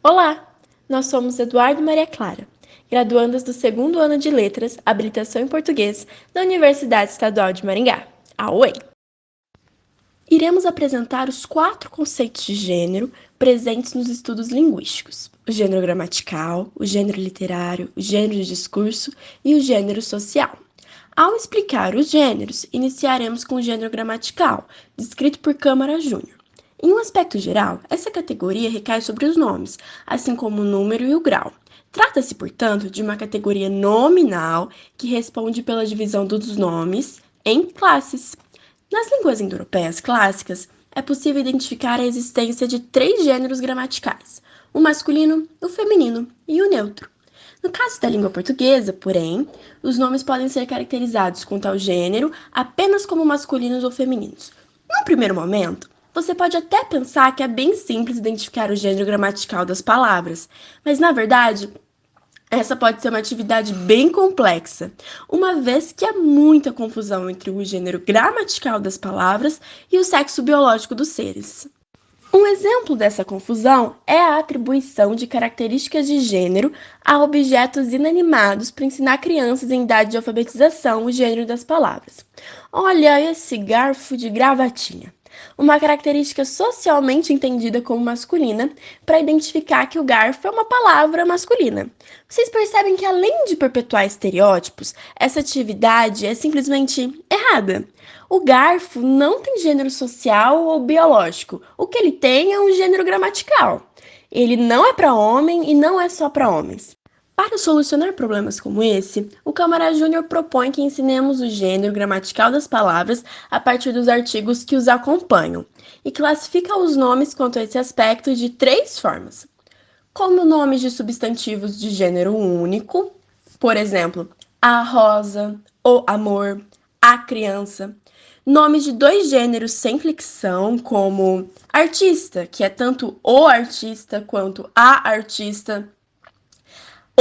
Olá! Nós somos Eduardo e Maria Clara, graduandas do segundo ano de Letras, Habilitação em Português, da Universidade Estadual de Maringá, a UEM. Iremos apresentar os 4 conceitos de gênero presentes nos estudos linguísticos: o gênero gramatical, o gênero literário, o gênero de discurso e o gênero social. Ao explicar os gêneros, iniciaremos com o gênero gramatical, descrito por Câmara Júnior. Em um aspecto geral, essa categoria recai sobre os nomes, assim como o número e o grau. Trata-se, portanto, de uma categoria nominal que responde pela divisão dos nomes em classes. Nas línguas indo-europeias clássicas, é possível identificar a existência de 3 gêneros gramaticais: o masculino, o feminino e o neutro. No caso da língua portuguesa, porém, os nomes podem ser caracterizados com tal gênero apenas como masculinos ou femininos. Num primeiro momento, você pode até pensar que é bem simples identificar o gênero gramatical das palavras, mas na verdade, essa pode ser uma atividade bem complexa, uma vez que há muita confusão entre o gênero gramatical das palavras e o sexo biológico dos seres. Um exemplo dessa confusão é a atribuição de características de gênero a objetos inanimados para ensinar crianças em idade de alfabetização o gênero das palavras. Olha esse garfo de gravatinha. Uma característica socialmente entendida como masculina para identificar que o garfo é uma palavra masculina. Vocês percebem que, além de perpetuar estereótipos, essa atividade é simplesmente errada. O garfo não tem gênero social ou biológico. O que ele tem é um gênero gramatical. Ele não é para homem e não é só para homens. Para solucionar problemas como esse, o Câmara Júnior propõe que ensinemos o gênero gramatical das palavras a partir dos artigos que os acompanham e classifica os nomes quanto a esse aspecto de 3 formas: como nomes de substantivos de gênero único, por exemplo, a rosa, o amor, a criança; nomes de 2 gêneros sem flexão, como artista, que é tanto o artista quanto a artista;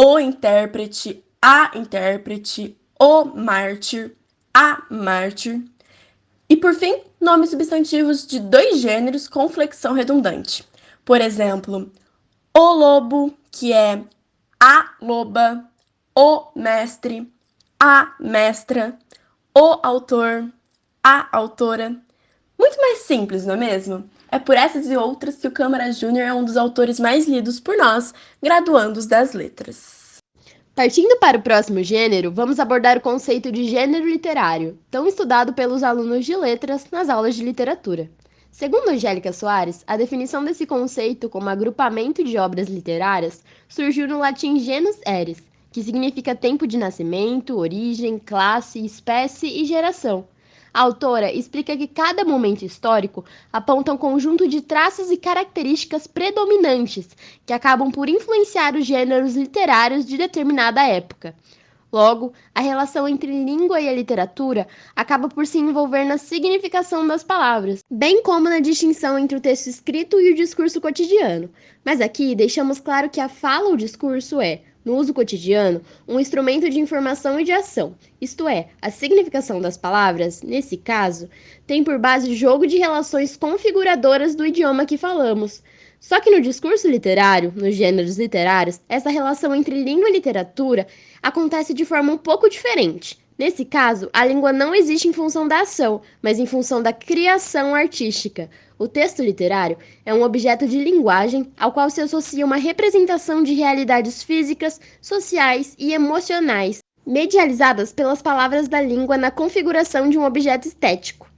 o intérprete, a intérprete, o mártir, a mártir. E, por fim, nomes substantivos de 2 gêneros com flexão redundante. Por exemplo, o lobo, que é a loba, o mestre, a mestra, o autor, a autora. Muito mais simples, não é mesmo? É por essas e outras que o Câmara Júnior é um dos autores mais lidos por nós, graduandos das letras. Partindo para o próximo gênero, vamos abordar o conceito de gênero literário, tão estudado pelos alunos de letras nas aulas de literatura. Segundo Angélica Soares, a definição desse conceito como agrupamento de obras literárias surgiu no latim genus eris, que significa tempo de nascimento, origem, classe, espécie e geração. A autora explica que cada momento histórico aponta um conjunto de traços e características predominantes que acabam por influenciar os gêneros literários de determinada época. Logo, a relação entre língua e a literatura acaba por se envolver na significação das palavras, bem como na distinção entre o texto escrito e o discurso cotidiano. Mas aqui deixamos claro que a fala ou discurso é, no uso cotidiano, um instrumento de informação e de ação. Isto é, a significação das palavras, nesse caso, tem por base o jogo de relações configuradoras do idioma que falamos. Só que no discurso literário, nos gêneros literários, essa relação entre língua e literatura acontece de forma um pouco diferente. Nesse caso, a língua não existe em função da ação, mas em função da criação artística. O texto literário é um objeto de linguagem ao qual se associa uma representação de realidades físicas, sociais e emocionais, medializadas pelas palavras da língua na configuração de um objeto estético.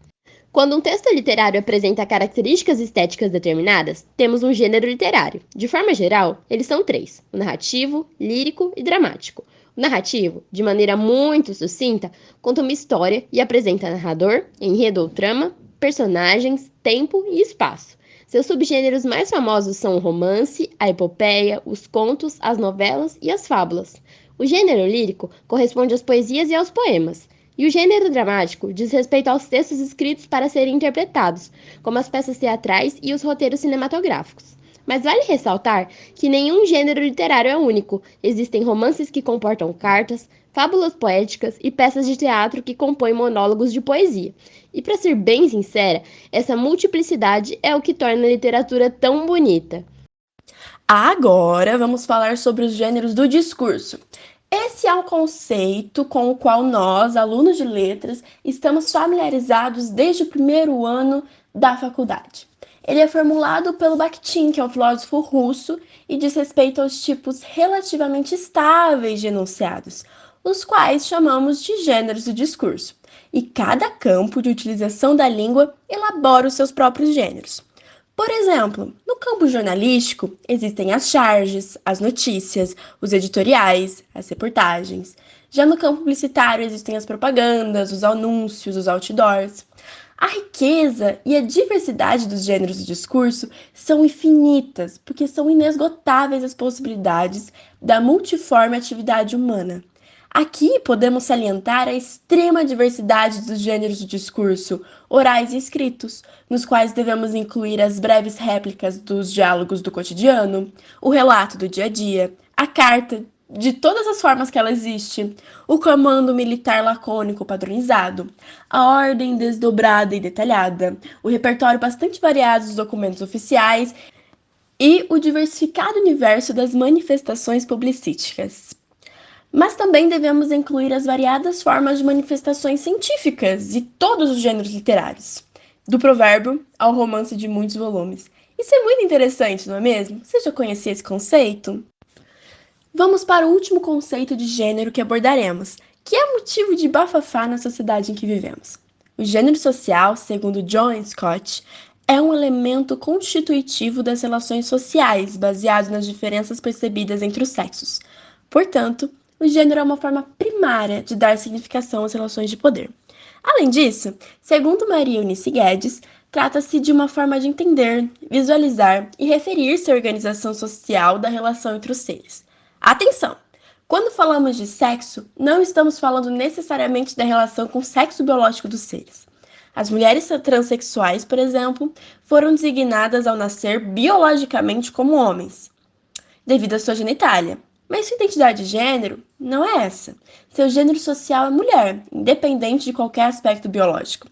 Quando um texto literário apresenta características estéticas determinadas, temos um gênero literário. De forma geral, eles são 3: o narrativo, lírico e dramático. O narrativo, de maneira muito sucinta, conta uma história e apresenta narrador, enredo ou trama, personagens, tempo e espaço. Seus subgêneros mais famosos são o romance, a epopeia, os contos, as novelas e as fábulas. O gênero lírico corresponde às poesias e aos poemas. E o gênero dramático diz respeito aos textos escritos para serem interpretados, como as peças teatrais e os roteiros cinematográficos. Mas vale ressaltar que nenhum gênero literário é único. Existem romances que comportam cartas, fábulas poéticas e peças de teatro que compõem monólogos de poesia. E para ser bem sincera, essa multiplicidade é o que torna a literatura tão bonita. Agora vamos falar sobre os gêneros do discurso. Esse é um conceito com o qual nós, alunos de letras, estamos familiarizados desde o primeiro ano da faculdade. Ele é formulado pelo Bakhtin, que é um filósofo russo, e diz respeito aos tipos relativamente estáveis de enunciados, os quais chamamos de gêneros do discurso. E cada campo de utilização da língua elabora os seus próprios gêneros. Por exemplo, no campo jornalístico, existem as charges, as notícias, os editoriais, as reportagens. Já no campo publicitário, existem as propagandas, os anúncios, os outdoors. A riqueza e a diversidade dos gêneros de discurso são infinitas, porque são inesgotáveis as possibilidades da multiforme atividade humana. Aqui podemos salientar a extrema diversidade dos gêneros de discurso, orais e escritos, nos quais devemos incluir as breves réplicas dos diálogos do cotidiano, o relato do dia a dia, a carta, de todas as formas que ela existe, o comando militar lacônico padronizado, a ordem desdobrada e detalhada, o repertório bastante variado dos documentos oficiais e o diversificado universo das manifestações publicísticas. Mas também devemos incluir as variadas formas de manifestações científicas e todos os gêneros literários, do provérbio ao romance de muitos volumes. Isso é muito interessante, não é mesmo? Você já conhecia esse conceito? Vamos para o último conceito de gênero que abordaremos, que é motivo de bafafá na sociedade em que vivemos. O gênero social, segundo John Scott, é um elemento constitutivo das relações sociais, baseado nas diferenças percebidas entre os sexos. Portanto, o gênero é uma forma primária de dar significação às relações de poder. Além disso, segundo Maria Eunice Guedes, trata-se de uma forma de entender, visualizar e referir-se à organização social da relação entre os seres. Atenção! Quando falamos de sexo, não estamos falando necessariamente da relação com o sexo biológico dos seres. As mulheres transexuais, por exemplo, foram designadas ao nascer biologicamente como homens, devido à sua genitália. Mas sua identidade de gênero não é essa. Seu gênero social é mulher, independente de qualquer aspecto biológico.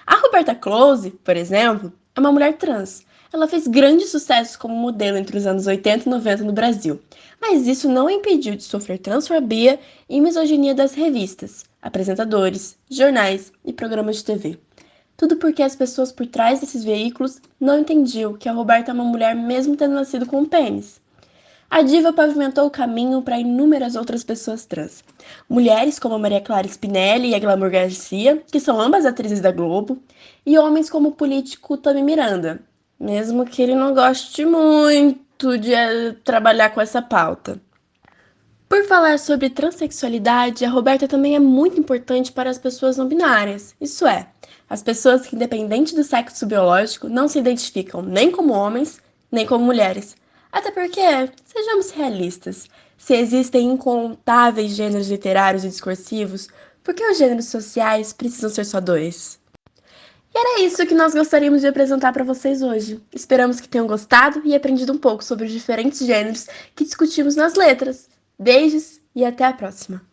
A Roberta Close, por exemplo, é uma mulher trans. Ela fez grandes sucessos como modelo entre os anos 80 e 90 no Brasil, mas isso não a impediu de sofrer transfobia e misoginia das revistas, apresentadores, jornais e programas de TV. Tudo porque as pessoas por trás desses veículos não entendiam que a Roberta é uma mulher mesmo tendo nascido com um pênis. A diva pavimentou o caminho para inúmeras outras pessoas trans. Mulheres como Maria Clara Spinelli e a Glamour Garcia, que são ambas atrizes da Globo, e homens como o político Tami Miranda, mesmo que ele não goste muito de trabalhar com essa pauta. Por falar sobre transexualidade, a Roberta também é muito importante para as pessoas não binárias, isso é, as pessoas que, independente do sexo biológico, não se identificam nem como homens, nem como mulheres. Até porque, sejamos realistas, se existem incontáveis gêneros literários e discursivos, por que os gêneros sociais precisam ser só dois? E era isso que nós gostaríamos de apresentar para vocês hoje. Esperamos que tenham gostado e aprendido um pouco sobre os diferentes gêneros que discutimos nas letras. Beijos e até a próxima!